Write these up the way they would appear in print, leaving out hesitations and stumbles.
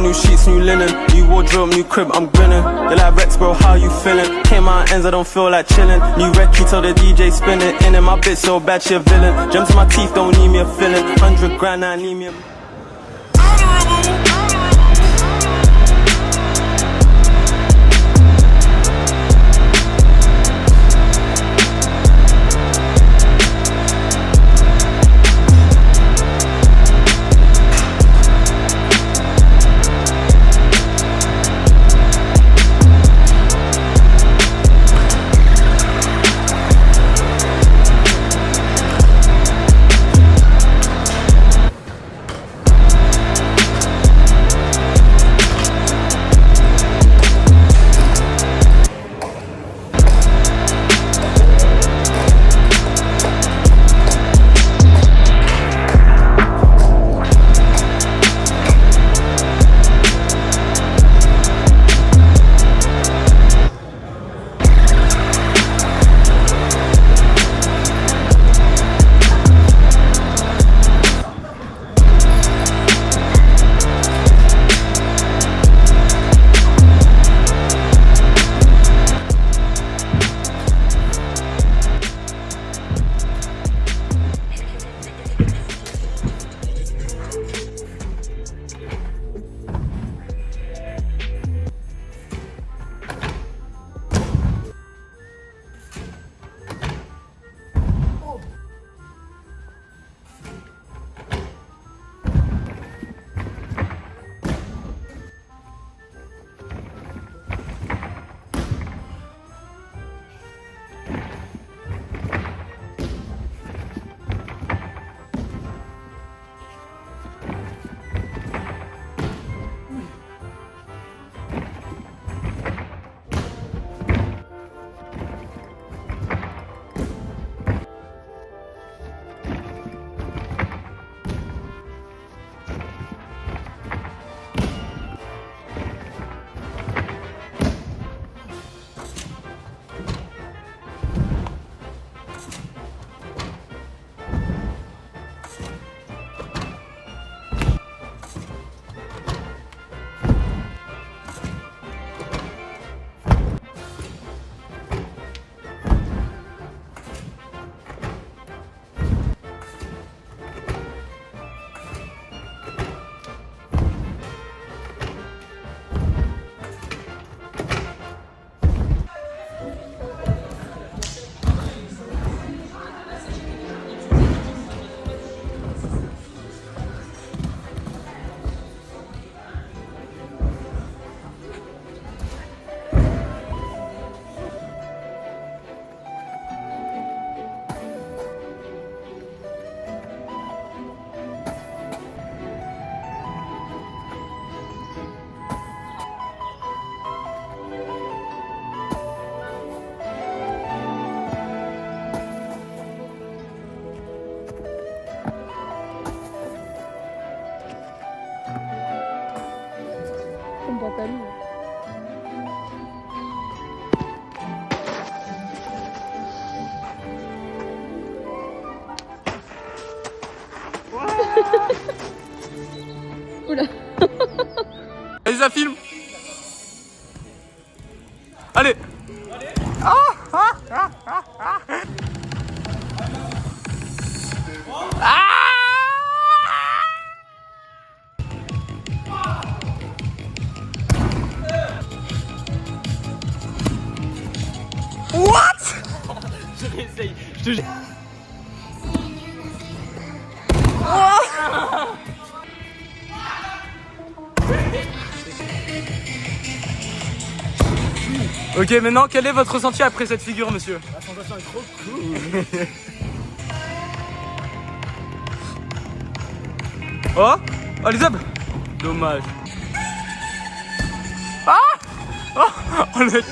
new sheets, new linen, new wardrobe, new crib, I'm grinning. You're like Rex, bro, how you feeling? Came out ends, I don't feel like chilling. New recce, tell the DJ spin it. In my bitch so bad, she a villain. Gems in my teeth, don't need me a filling. 100 grand, I need me a... pantalon. Oula. Allez, ça filme. Allez. What? Je réessaye, je te jure. Ok, maintenant, quel est votre ressenti après cette figure, monsieur? La sensation est trop cool. Oh, oh les hommes. Dommage. Ah oh, le...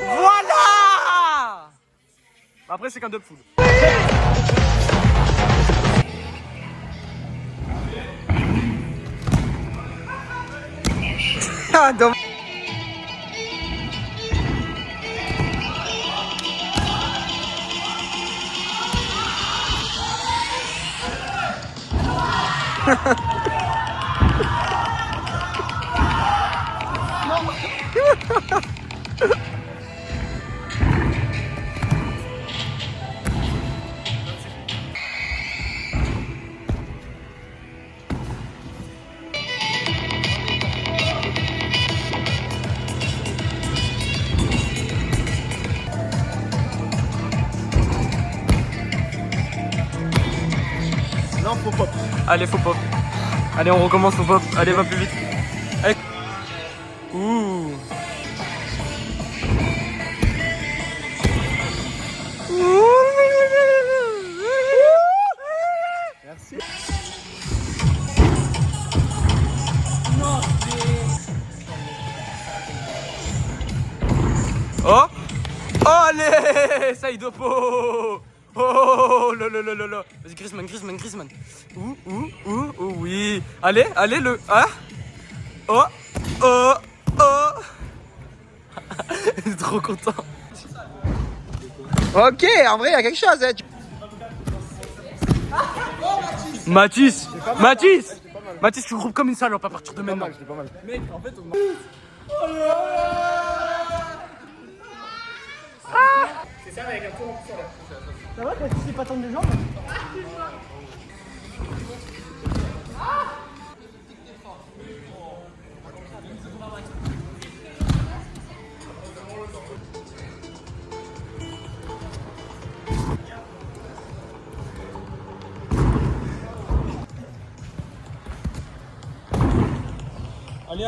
Voilà. Après c'est qu'un dub food. Ah, dommage. Non, faut pop. Allez, faut pop. Allez, on recommence, faut pop. Allez, va plus vite. Allez. Ouh. Merci. Oh. Oh, allez. Ça, il doit pas. Oh, là, là, là, là, là. Vas-y, Griezmann. Ouh, oui. Allez, le. Ah. Oh. Il est trop content. Ok, en vrai, il y a quelque chose. Hein. Mathis, tu groupes comme une salope à partir de maintenant. J'étais pas mal. Mec, en fait, Ça va, t'as sais pas tendre les jambes?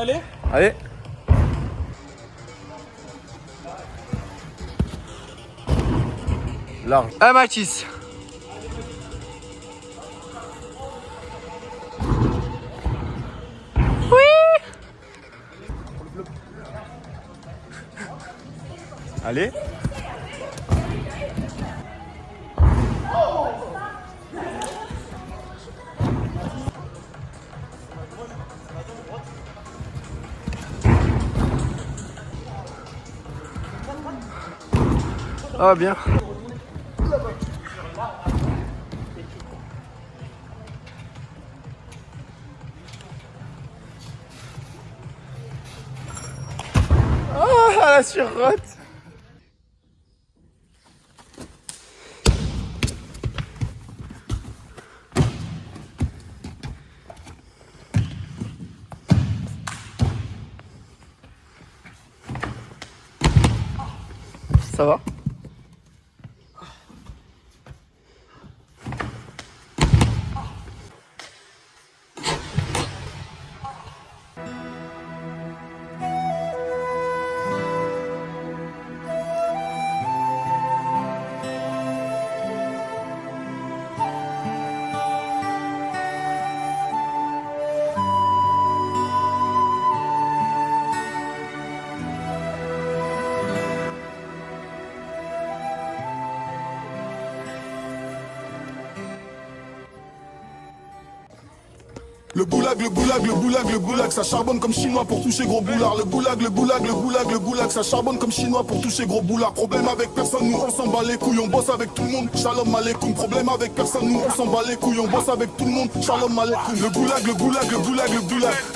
allez. Allez. Large. Ah, Mathis. Allez. Ah, bien. Oh, la surrote. Ça va? Le goulag, ça charbonne comme chinois pour toucher gros boulard. Le goulag, ça charbonne comme chinois pour toucher gros boulard. Problème avec personne, nous on s'en bat les couilles, on bosse avec tout le monde. Shalom aleikoum. Problème avec personne, nous on s'en bat les couilles, on bosse avec tout le monde. Shalom aleikoum. Le goulag.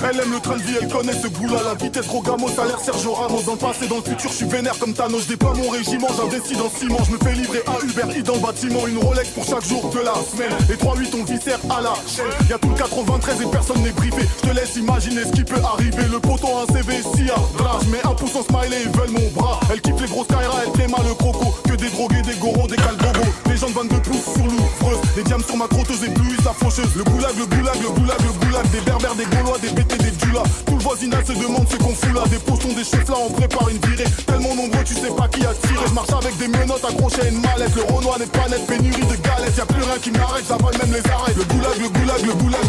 Elle aime le train de vie, elle connaît ce goût-là. La vie t'es trop gamo, ça a l'air Sergio Ramos. Dans le passé, dans le futur, je suis vénère comme Thanos. Je déploie mon régiment, j'investis dans ciment. Je me fais livrer un Uber Eats dans le bâtiment. Une Rolex pour chaque jour de la semaine. Les 3-8 on le viscère à la chaîne. Y'a tout le 93 et personne n'est briefé. Je te laisse imaginer ce qui peut arriver. Le poteau a un CV si à drap. Je mets un pouce en smiley, ils veulent mon bras. Elle kiffe les grosses Kaira, elle tréma le croco. Que des drogués, des goros, des calbogos. Les gens de 22 pouces sur l'ouvreuse. Des diams sur ma crotteuse et plus la faucheuse. Le goulag. Des berbères, des gaulois, des BT, des dulas. Tout le voisinage se demande ce qu'on fout là. Des postons, des chefs là, on prépare une virée. Tellement nombreux, tu sais pas qui a tiré. Je marche avec des menottes accrochées à une mallette. Le Renoir n'est pas net, pénurie de galettes. Y'a plus rien qui m'arrête, ça vole même les arrêts. Le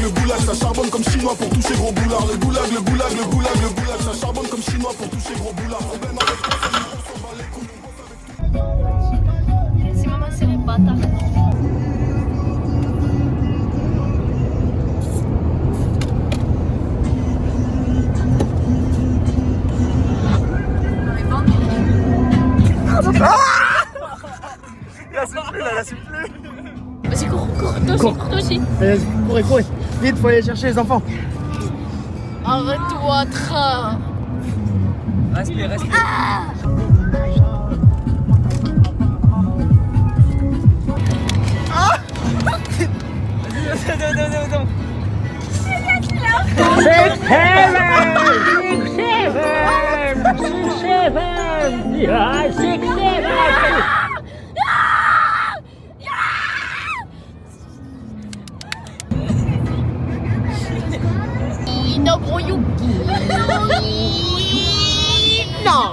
goulag, ça charbonne comme chinois pour toucher gros boulard. Le goulag, ça charbonne comme chinois pour toucher gros boulard. Problème avec personne, on s'en bat les couilles, on bosse avec tout. Si maman c'est les bâtards. Là c'est plus, là c'est plus. Vas-y, cours, toi aussi. Allez, vas-y, courez. Vite, faut aller chercher les enfants. Arrête-toi, train. Respire, respire. Attends. No, gros Yuki. Non.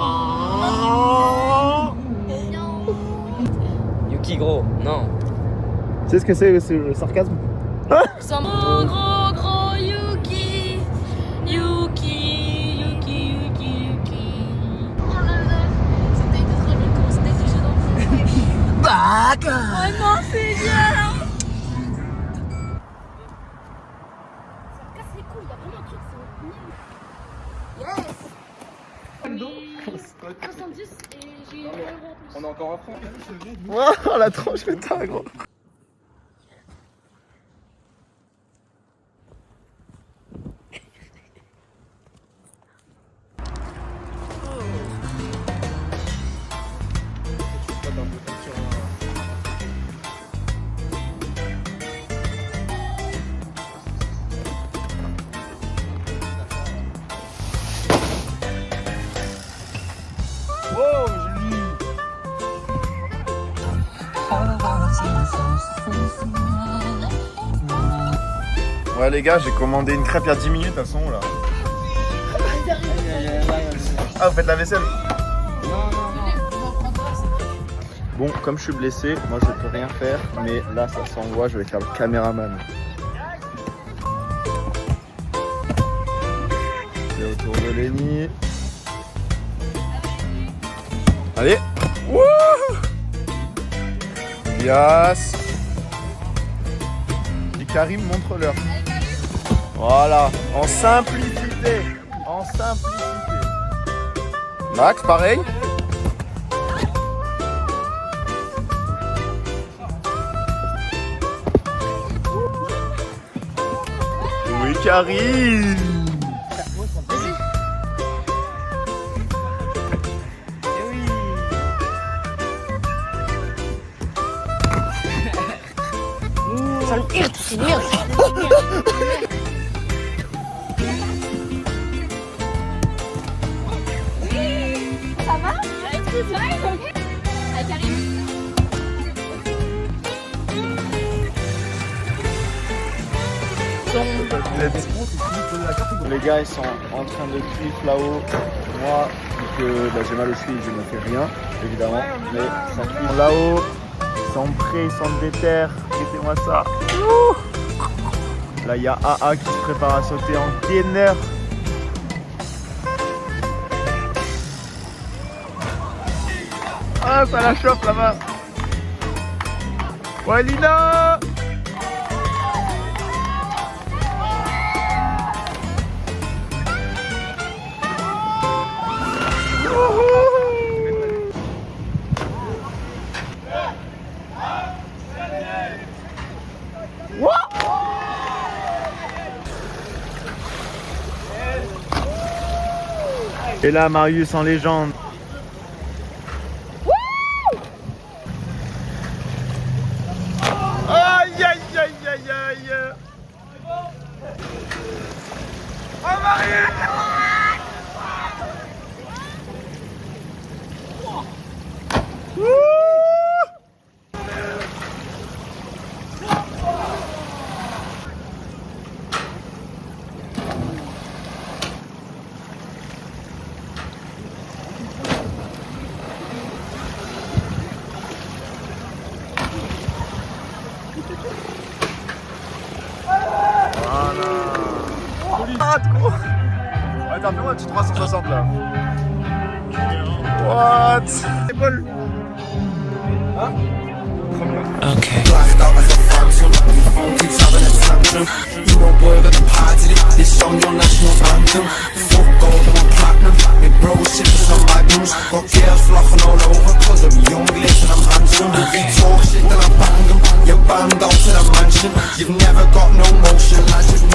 Yuki, gros, non. Tu sais ce que c'est le sarcasme? Sans gros Yuki. Yuki. Oh là là. C'était trop bien comment c'était déjà dans le film. Oh non, c'est bien. Ça casse les couilles, il y a vraiment un truc, c'est nul. Yes. 70 et j'ai 1 euro en plus. On a encore un franc. Oh la tranche que t'as, gros. Ouais les gars, j'ai commandé une crêpe il y a 10 minutes, elles sont où là? Ah, vous faites la vaisselle? Bon, comme je suis blessé, moi je peux rien faire, mais là ça s'envoie, je vais faire le caméraman. C'est autour de Lenny. Allez! Wouh! Yes! Dis Karim, montre-leur. Voilà, en simplicité. En simplicité. Max, pareil. Oui, Karim. Ça va? Allez, Karim. Les gars ils sont en train de cuire là-haut. Moi, j'ai mal aux chevilles, je ne fais rien, évidemment. Mais ça cuit là-haut. Ils sont prêts, ils sont déter. Regardez-moi ça. Ouh. Là, il y a AA qui se prépare à sauter en gainer. Ah, ça la chope là-bas. Ouais, Lina. Et là, Marius en légende. Aïe aïe aïe aïe aïe. Oh Marius. Ah, gros. Ouais, t'as fait moi, tu 360 là. What? C'est Paul. Hein? Okay. You know, boy, got the party. This song, your national anthem. Fuck gold, I'm on platinum. My bro sipping some magnums. Got girls flocking all over. Cause I'm young, listen, I'm handsome. If you talk shit, then I bang them. You're banned out to the mansion. You've never got no motion, lads.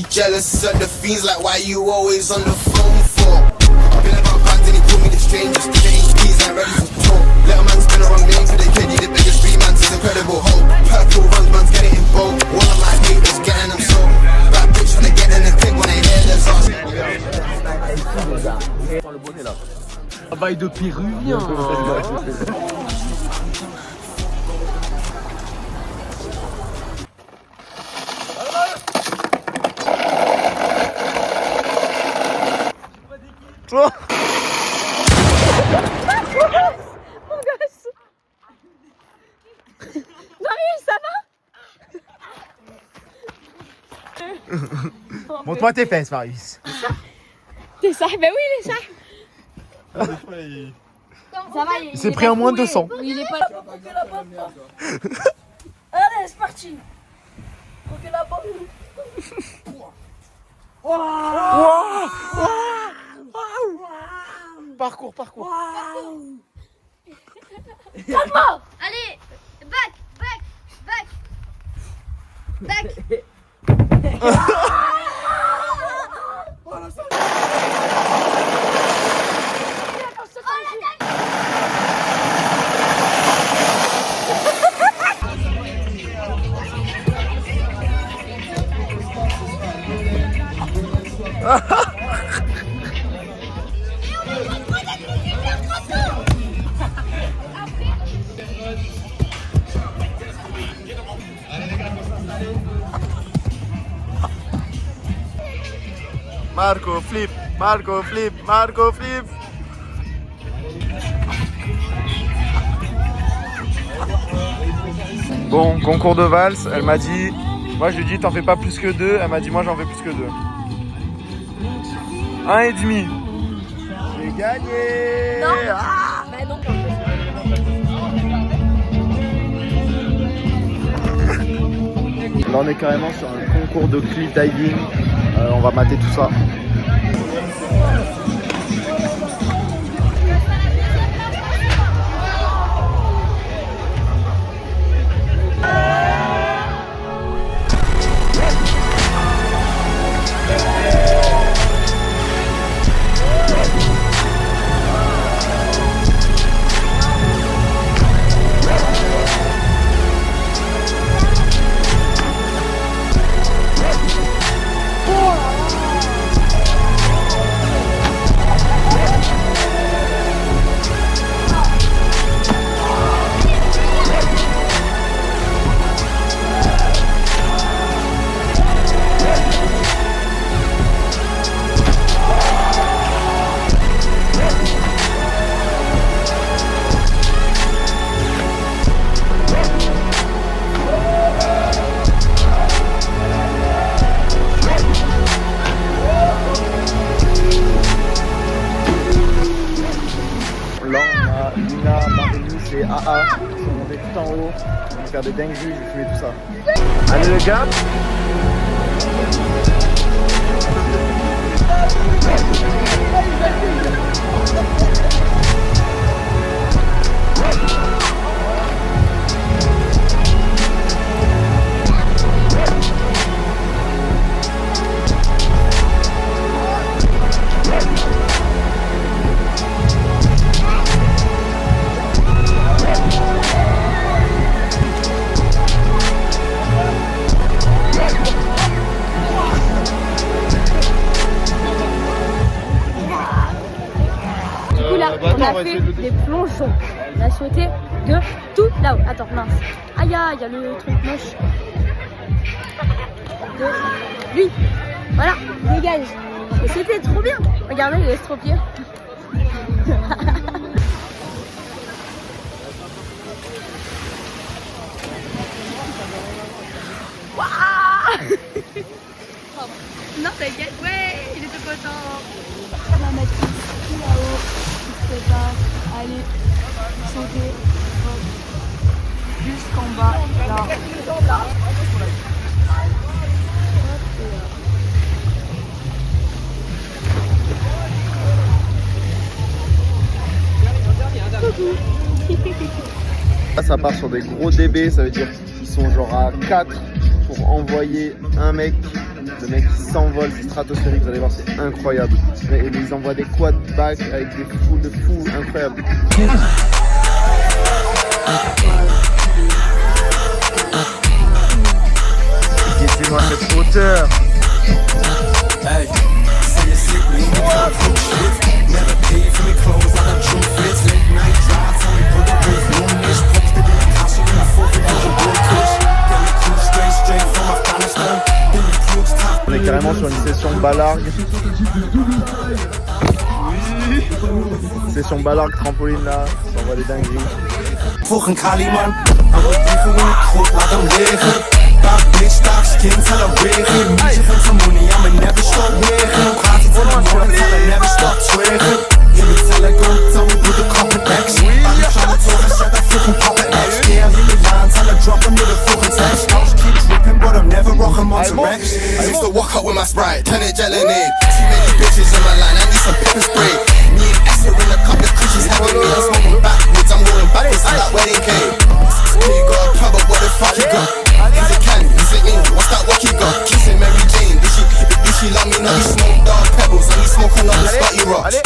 jealous of the fiends, like why you always on the phone for? Been about bands and he told me the strangers, change keys, ain't ready for talk. Little man's been around game for the kid, the biggest three man's is incredible hope. Purple runs, man's getting in bold. One of my haters getting them so. Bad bitch tryna get in the clip when they hear this ass. Travail de péruvien. Mon gosse. Marius, ça va? Montre-moi tes fesses, Marius. T'es ça? Ben oui, il est ça. Ça va, Il s'est pris en moins de 200. Il est pas. Allez, c'est parti. Ok, la bombe. Parcours. Calme-moi. Allez, back. Marco flip. Bon, concours de valse, elle m'a dit, moi je lui ai dit t'en fais pas plus que 2, elle m'a dit moi j'en fais plus que 2. 1,5. J'ai gagné. Non. Ah, Bah non. là on est carrément sur un concours de cliff diving, on va mater tout ça. C'est AA, ils sont montés tout en haut, ils vont faire des dingueries, je vais filmer tout ça. Allez les gars. On a fait des plongeons. On a sauté de tout là-haut. Attends, mince. Aïe, il y a le truc moche. De lui. Voilà, dégage. Et c'était trop bien. Regardez, il est trop pied. Non, t'inquiète. Ouais, il était content. On va mettre tout là-haut. Allez, sauter jusqu'en bas, là. Là, ça part sur des gros DB, ça veut dire qu'ils sont genre à 4 pour envoyer un mec Le mec il s'envole, c'est stratosphérique, vous allez voir, c'est incroyable. Et ils envoient des quad back avec des foules de fous, incroyable. Laissez-moi cette hauteur. Hey, say it's sick, we ain't got cool shit. Never paid for me clothes, I got true fits. Late night drives, only put the roof moonish. Posted in the castle in the fourth of the blue kush. Then we cruise straight from Afghanistan. Then we cruise top. On est carrément sur une session ballargue. Session ballargue, trampoline là, on voit des dingueries. Volgen Kaliman, aan wat dieven in het groep, laat hem liggen. Bad bitch, dark skin, tell her wiggen. Meisje van zijn money, I'ma never stop wiggen. Praat iets in de morgen, tell her never stop twiggen. Je moet tellen, go, tell me who the couple X. I'm trying to talk, I said that fucking papa X. Yeah, leave me line, tell her drop him with a fucking text. House keep dripping, but I'm never rocking Monterex. I used to walk out with my Sprite, turn it gelling in. Too many bitches in my line, I need some pepper spray. Me and Esther in a couple of cushions having me. I'm smoking backwards, I'm rolling backwards to that wedding cake. You got a pub, but what the fuck you got? Is it candy? Is it ink? What's that what you got? Kissing Mary Jane, did she love me? No, he smoked dark pebbles and he smoking on the Scotty rocks.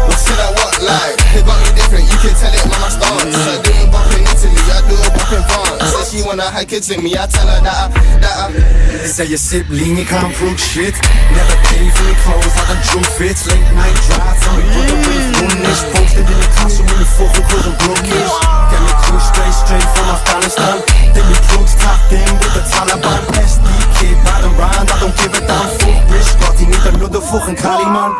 What's it that what like? It got me different, you can tell it when I start. I do a bop in Italy, I do a bop in France. Said she wanna have kids with me, I tell her that I say your sibling, you can't prove shit. Never pay for me clothes, I got true fits. Late night drives, on me put the roof moonish. Posted in the castle in the fucking cause I'm brookish. Get me crew straight from Afghanistan. Then we crooks tapped in with the Taliban. SD kid, bad and round, I don't give a damn. Fuck rich, got die niet another fucking Kaliman.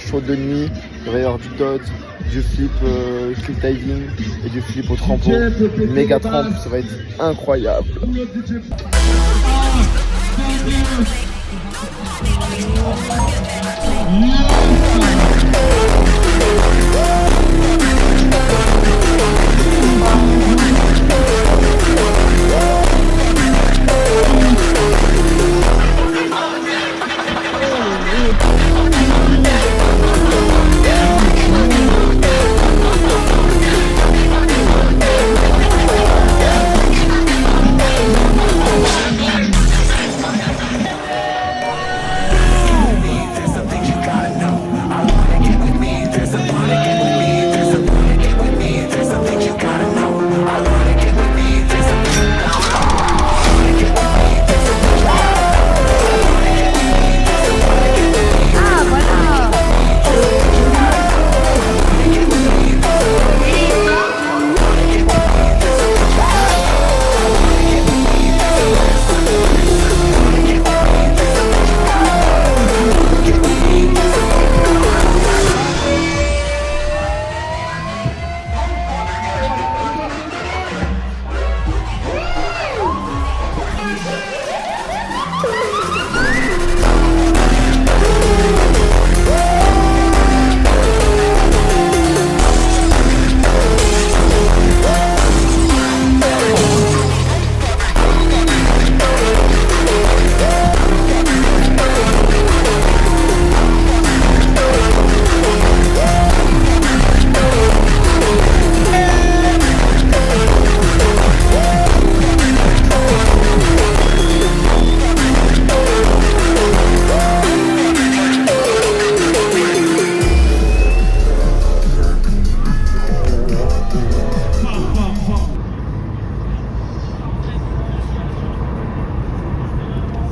Show de nuit, il va y avoir du dodge, du flip diving et du flip au trampo. Méga tramp, ça va être incroyable.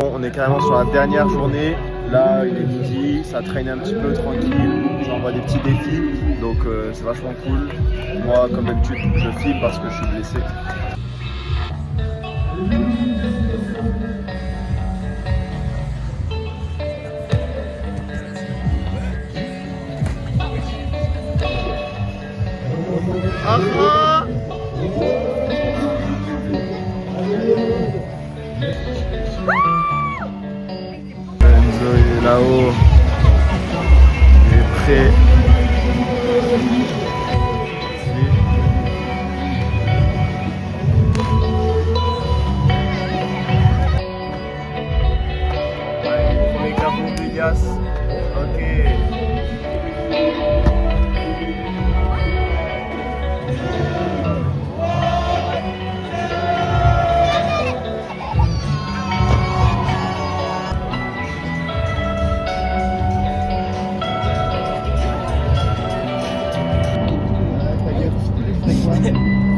On est carrément sur la dernière journée. Là, il est midi, ça traîne un petit peu tranquille. J'envoie des petits défis, donc c'est vachement cool. Moi, comme d'habitude, je filme parce que je suis blessé. Au revoir.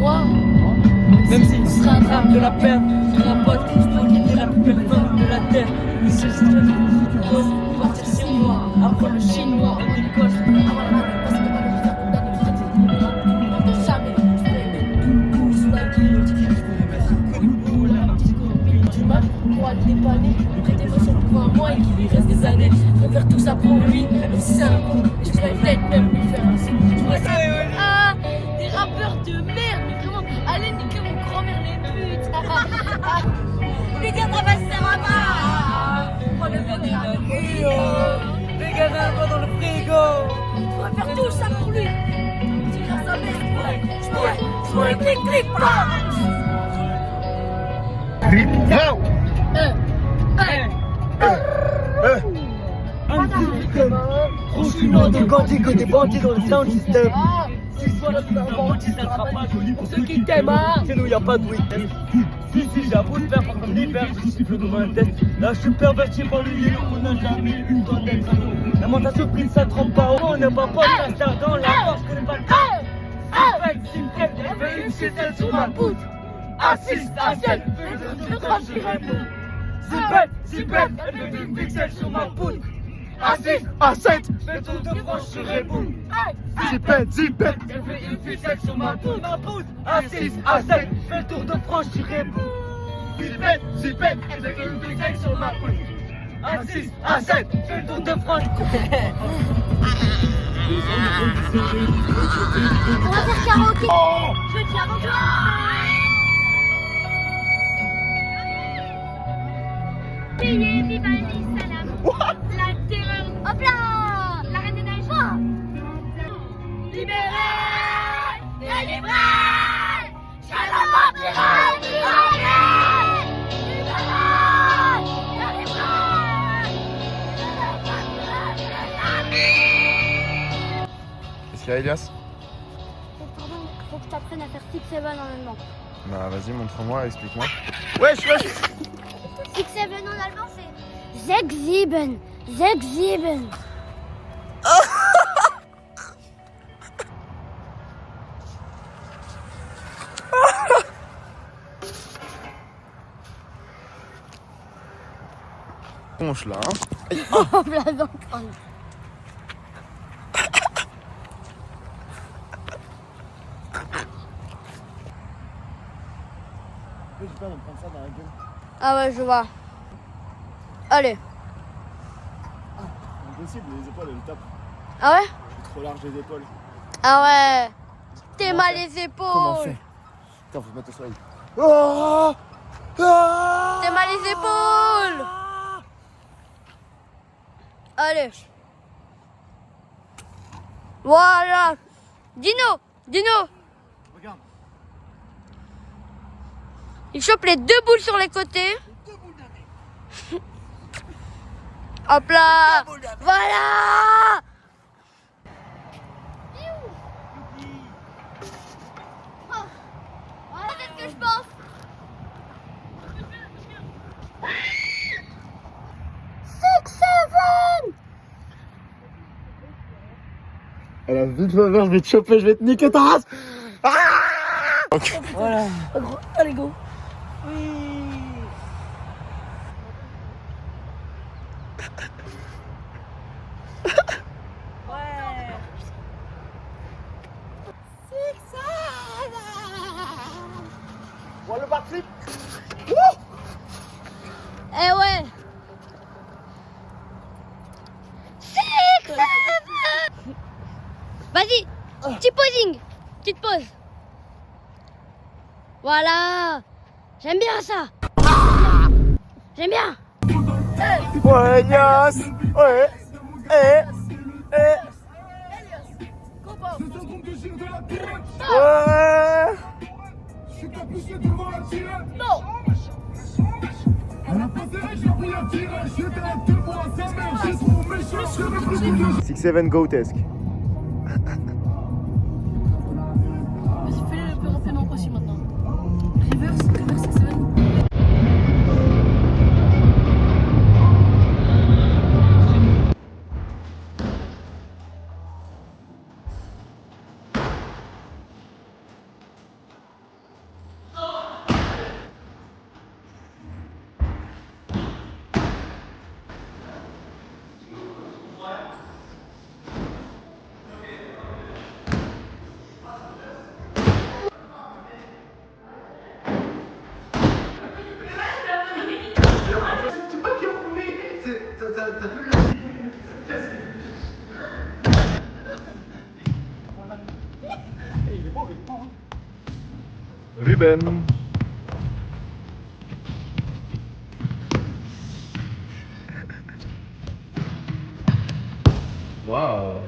moi. Même si ce serait un drame de la perdre, pour un pote, je peux quitter la plus belle femme de la terre. Mais si je serais du cause, partir 6 mois, apprendre le chinois, en Écosse, avoir la main, parce que pas le faire pour gagner le traité. De jamais, je ferais même tout sous la guillotine. Je pourrais mettre un coup de boule, la partie du mal, pour aller dépanner, lui prêter l'émotion pour un mois et qu'il lui reste des années. Je peux faire tout ça pour lui, même si c'est un con, je pourrais peut-être même lui faire un signe. Je pourrais ça, des rappeurs de merde, mais vraiment, allez niquer mon grand-mère les putes. Les gars, ça va se faire là-bas. Oh, le gars dans le frigo. Les gars dans le frigo. Je pourrais faire tout ça pour lui. Si grâce à mère, je pourrais clic, Trop chinois de Gandhi que des bandits dans le sound system. Si soit la bandit, ça sera pas joli pour ceux qui t'aiment. Chez nous, y'a pas de week-end. Si, j'avoue de faire comme l'hiver, je siffle dans ma tête. Là, je suis perverti par le lieu, on n'a jamais eu le temps d'être à nous. La mentale surprise, ça trempe pas. On n'a pas ça star dans la force, je connais pas le temps. Elle fait une chételle sur ma poutre. Assise, assiette, je tranchirai pas. Zipette, elle fait une pixel sur ma poutre. Assise, assiette, fais le tour de France, je réponds. Zipette, elle fait une ficelle sur ma poutre. Assise, assiette, fais le tour de France, je réponds. Zipette, elle fait une ficelle sur ma poutre. Assise, assiette, fais le tour de France. On va faire karaoké. Je vais te faire encore. Vivaldi, salam. La terreur. Hop là. La reine des neiges. Libérée. Délivrée. Shalom, libérée. Qu'est-ce qu'il y a, Elias? Pardon, faut que tu apprennes à faire 6-7 en allemand. Bah vas-y, montre-moi, explique-moi. 6-7 en allemand, c'est 6-7. 6-7. Ponche là, hein. Hop là, dans le crâne. J'ai peur de me prendre ça dans la gueule. Ah ouais, je vois. Allez. Impossible, les épaules elles tapent. Ah ouais? Je suis trop large les épaules. Ah ouais. T'es mal les épaules. Comment on fait? Attends, faut se mettre au soleil. Oh, T'es mal les épaules. Allez. Voilà. Dino. Regarde. Il chope les 2 boules sur les côtés. Hop là. Voilà. Voilà ce que je pense. Elle a vite ma mère, je vais te choper, je vais te niquer ta race. Voilà. Allez, go. Voilà le backflip. Eh ouais. 6-7. Vas-y, petit posing, petite pause. Voilà, j'aime bien ça. J'aime bien. Ouais, Elias. Ouais. Ouais. Non. 6-7 Goatesque. Vas-y, fais-le le plus rapidement possible maintenant. Reverse 7. Ruben. Waouh.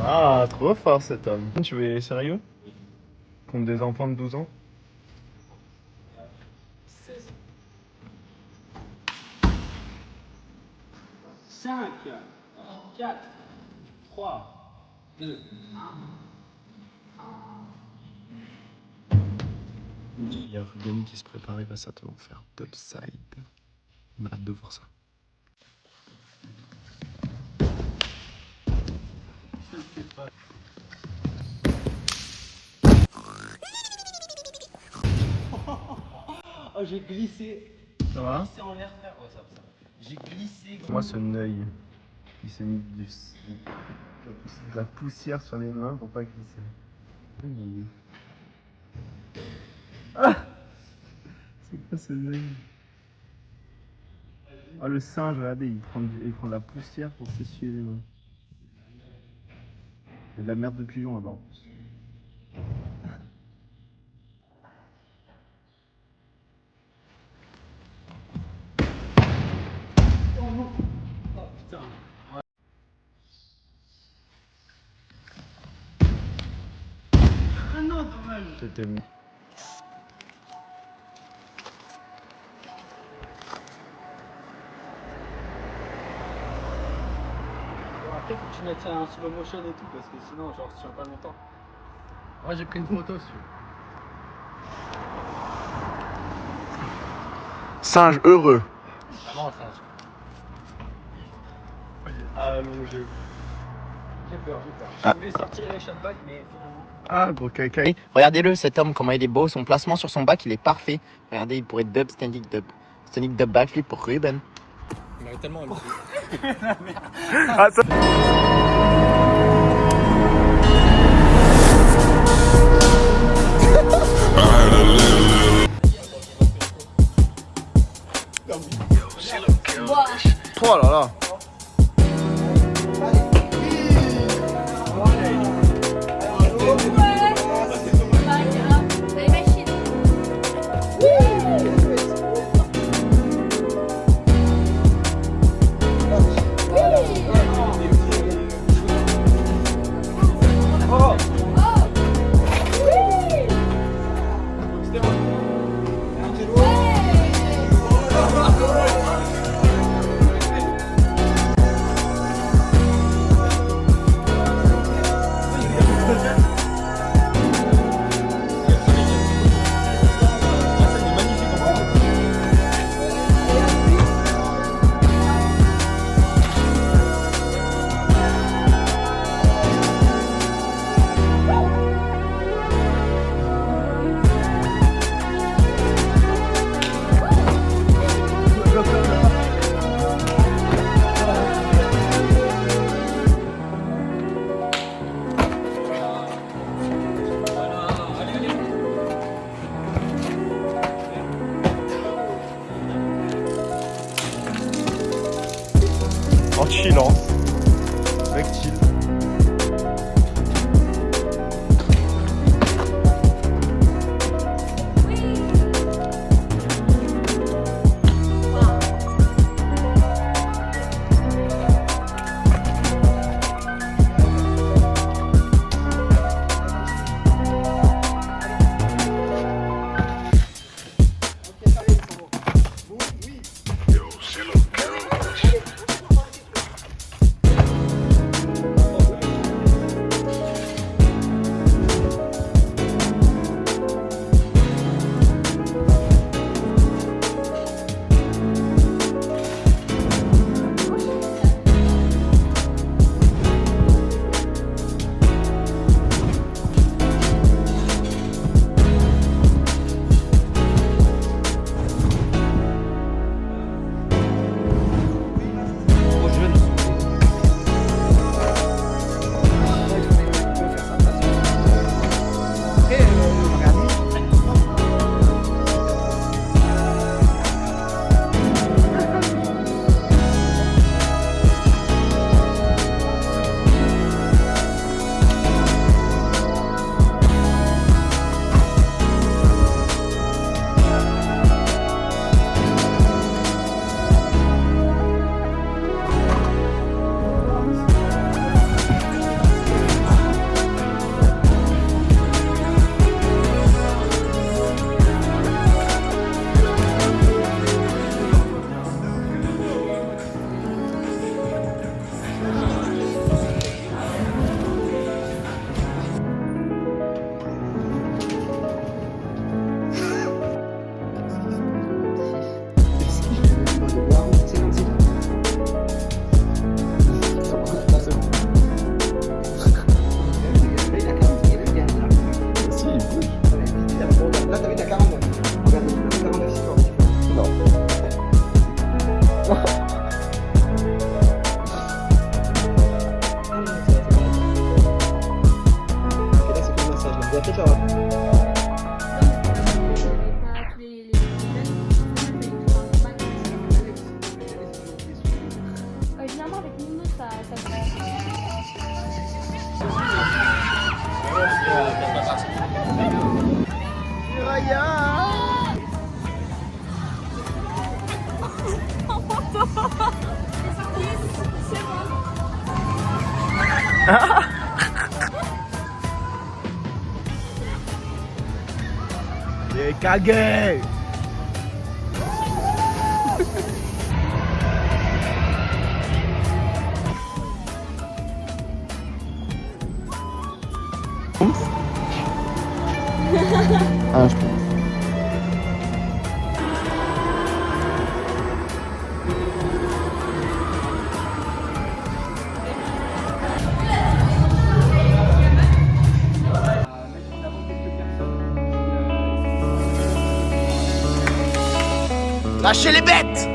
Ah, trop fort cet homme. Tu es sérieux? Contre des enfants de 12 ans? 5, 4, 3, 2, 1. Il y a Ruben qui se prépare, il va certainement faire topside. On a hâte de voir ça. Oh, j'ai glissé. Ça va? Glissé en l'air, frère. Ouais, ça. J'ai glissé. Moi, ce Neuil, il s'est mis de la poussière sur les mains pour pas glisser. Ah! C'est quoi ce Neuil? Ah, le singe, regardez, il prend de la poussière pour s'essuyer les mains. Il y a de la merde de pigeon là-bas en plus. Ah non, dommage. C'était mis. Après, faut que tu mettes un slow motion et tout, parce que sinon, genre, je tiens pas longtemps. Moi, j'ai pris une photo, si tu veux. Singe heureux. Non, singe. Allongé. J'ai peur. Je voulais sortir les shotback, mais finalement. Ah, pour quelqu'un. Regardez-le, cet homme, comment il est beau. Son placement sur son bac, il est parfait. Regardez, il pourrait dub, standing dub. Standing dub backflip pour Ruben. Il m'avait tellement amusé. Ah, ça... Oh là là. En chillant. Mec chill. t'inquiète, ça va. Généralement avec Nino ça J'ai cagué. Ah, je pense. Lâchez les bêtes!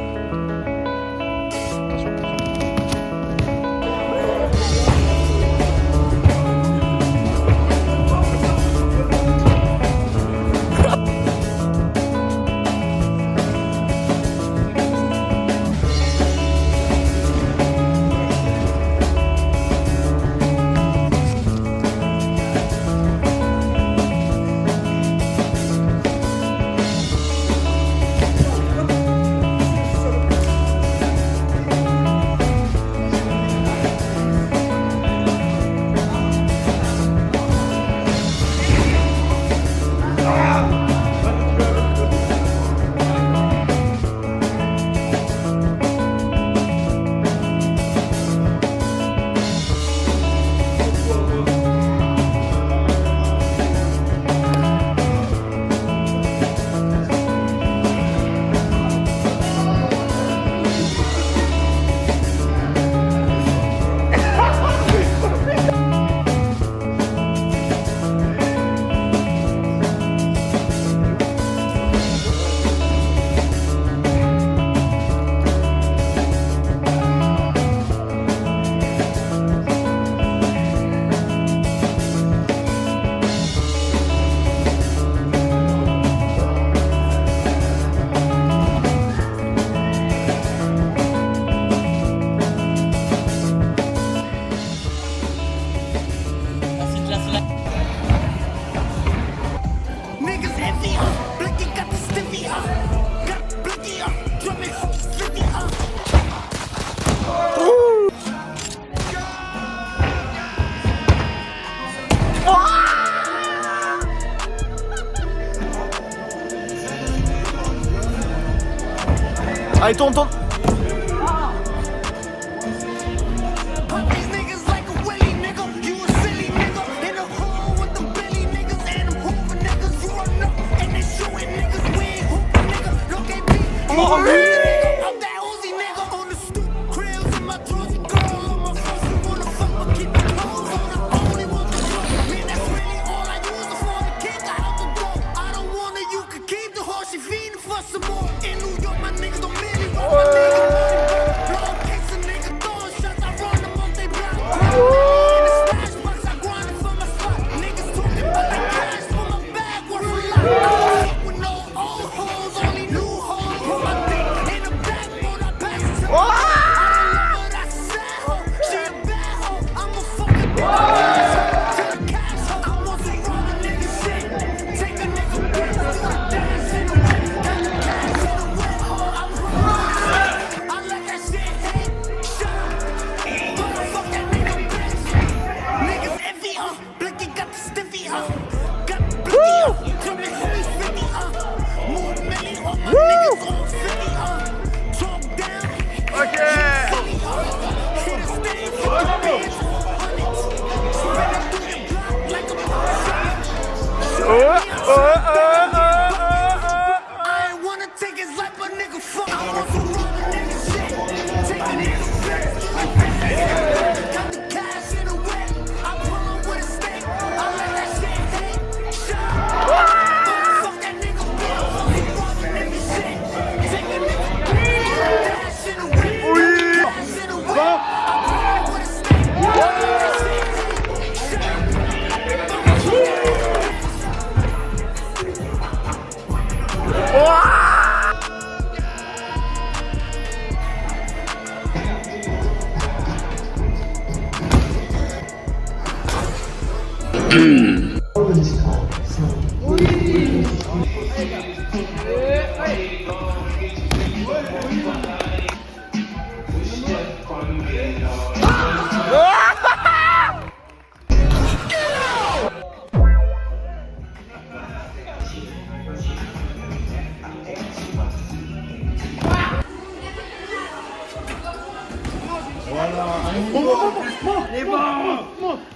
Allez, tourne, tourne.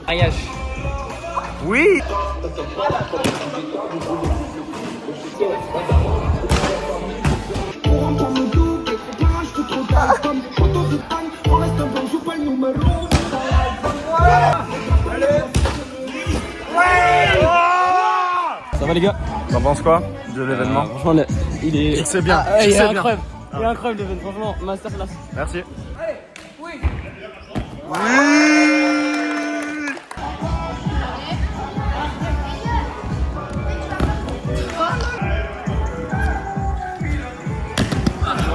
Mariage. Oui. Ça va les gars? T'en penses quoi de l'événement? Franchement, il est... C'est bien. il est c'est bien. incroyable. Il est incroyable l'événement, franchement, masterclass. Merci.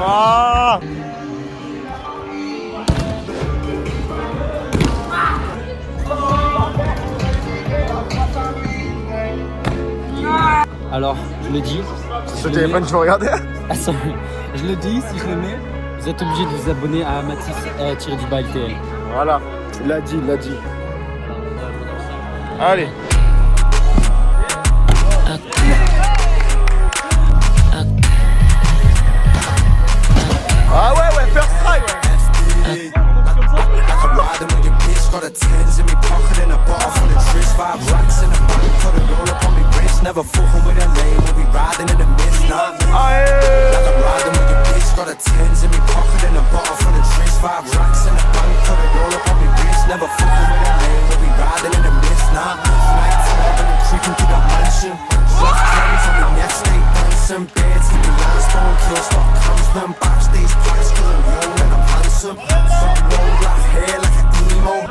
Ah. Alors, je le dis. Ce téléphone, tu veux regarder? Ah, sorry. Je le dis, si je le mets, vous êtes obligé de vous abonner à Mathis-LTL. Voilà, il l'a dit, il l'a dit. Allez. Ah ouais, first try, ouais. Got a tens in me pocket and a bottle full of tricks. 5 racks in the bank, put a roll up on me wrist. Never fucking with a lane, we'll be riding in the mist. Nah, like I'm riding with your bitch. Got a tens in me pocket and a bottle full of tricks. 5 racks in the bank, put a roll up on me wrist. Never fucking with a lane, we'll be riding in the mist. Nah, nighttime and I'm creeping to the mansion. Just plans on the next day, dancing beds in the limestone kills. What comes them backstage parties? 'Cause I'm young and I'm handsome. Some roll black hair like an emo.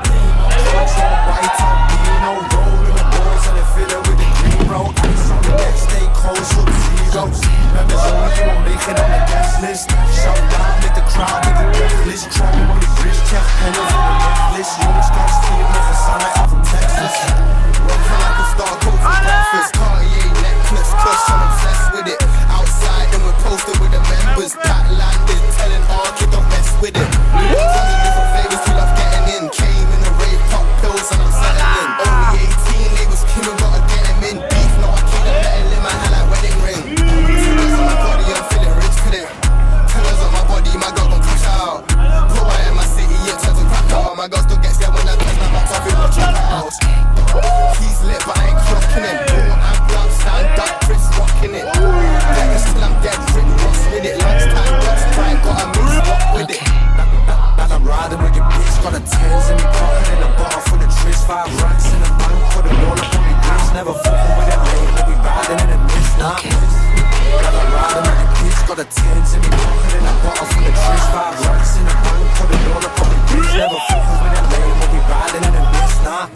White top Dino, rolling the balls and they fill it with the green roll. Ice on the next day, cold sub-zeros. Members only, you won't make it on the guest list. Shout down, make the crowd, make the reckless. Trapping on the bridge, check pennies on the necklace. You ain't scratch team, make a sound like I'm from Texas. Rockin' like a star, go for breakfast. Cartier necklace, cause I'm obsessed with it. Outside, then we're posted with the members. That landed, telling all kids don't mess with it. Tons of different flavors, we love getting in. Came in the rave, pop pills, and I'm settling. Only 18, labels came and gotta get him in. Beef, no, I can't let him, I had like wedding ring. Fillers on my body, I'm feeling rich today. Tellers on my body, my girl gon' cash out. Put my in my city, it turns to crack out. My girl still gets there when I touch my back, top in my trap house. He's lit, but I ain't clocking him. I'm blood, stand up, Chris rocking it. Never still, I'm dead, Rick Ross with it. Lunchtime, Ross time, got a mix up with it. Like I'm riding with your bitch, got a tens in me pocket and a bottle full of tricks. 5 racks in the bank, put a roll up on me wrist. Never fucking with a lane, we'll be riding in the mist. Nah, like I'm riding with your bitch, got a tens in me pocket and a bottle full of tricks. 5 racks in the bank, put a roll up on me wrist. Never fucking with a lane, we'll be riding in the mist. Nah.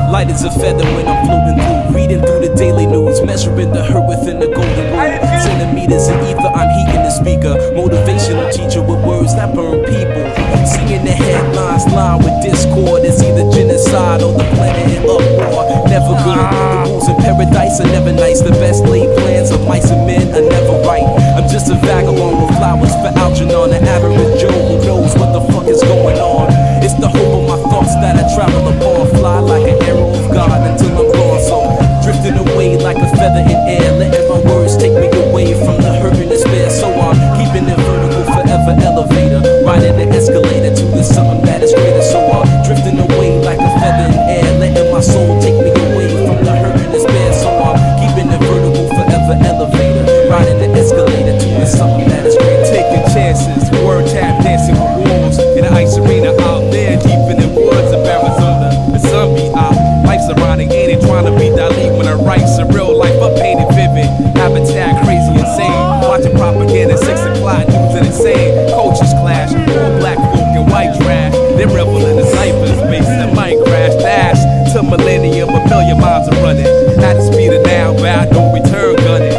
Light as a feather when I'm floating through, reading through the daily news, measuring the hurt within the golden rule. Centimeters in ether, I'm heating the speaker. Motivational teacher with words that burn people. Singing the headlines, line with discord. It's either genocide or the planet in uproar. Never good. The rules in paradise are never nice. The best laid plans of mice and men are never right. I'm just a vagabond with flowers for Algernon, an average Joe who knows what the fuck is going on. It's the hope of my thoughts that I travel upon, fly like an arrow of God until I'm gone. So drifting away like a feather in air, letting my words take me away from the hurt and despair. So I'm keeping it vertical, forever elevator, riding the escalator to the something that is greater. So I'm drifting away like a feather in air, letting my soul take me away from the hurt and despair. So I'm keeping it vertical, forever elevator, riding the escalator to the something that is greater. Taking chances, word tap dancing with wolves in the ice arena out there deep in the woods of Arizona. The sun be out, life's ironic, ain't it? Trying to be Dali when I write some real life, I painted vivid. Habitat crazy, insane. Watching propaganda, 6 o'clock news and insane. Cultures clash, all black folk and white trash. They revel in the cyberspace and might crash. Dash to millennium, a million miles are running. At the speed of now,